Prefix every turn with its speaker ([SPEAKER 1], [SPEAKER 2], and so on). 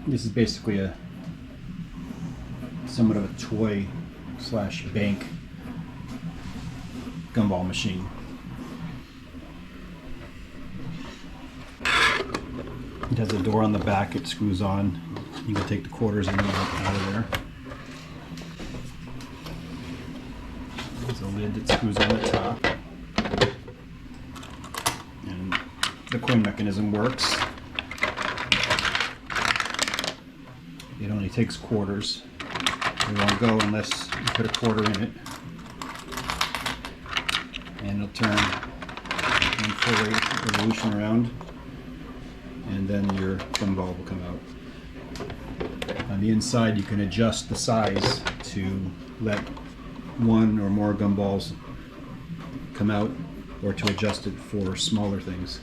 [SPEAKER 1] This is basically a somewhat of a toy slash bank gumball machine. It has a door on the back, it screws on. You can take the quarters in and out of there. There's a lid that screws on the top. And the coin mechanism works. It only takes quarters. It won't go unless you put a quarter in it. And it'll turn in full revolution around, and then your gumball will come out. On the inside you can adjust the size to let one or more gumballs come out, or to adjust it for smaller things.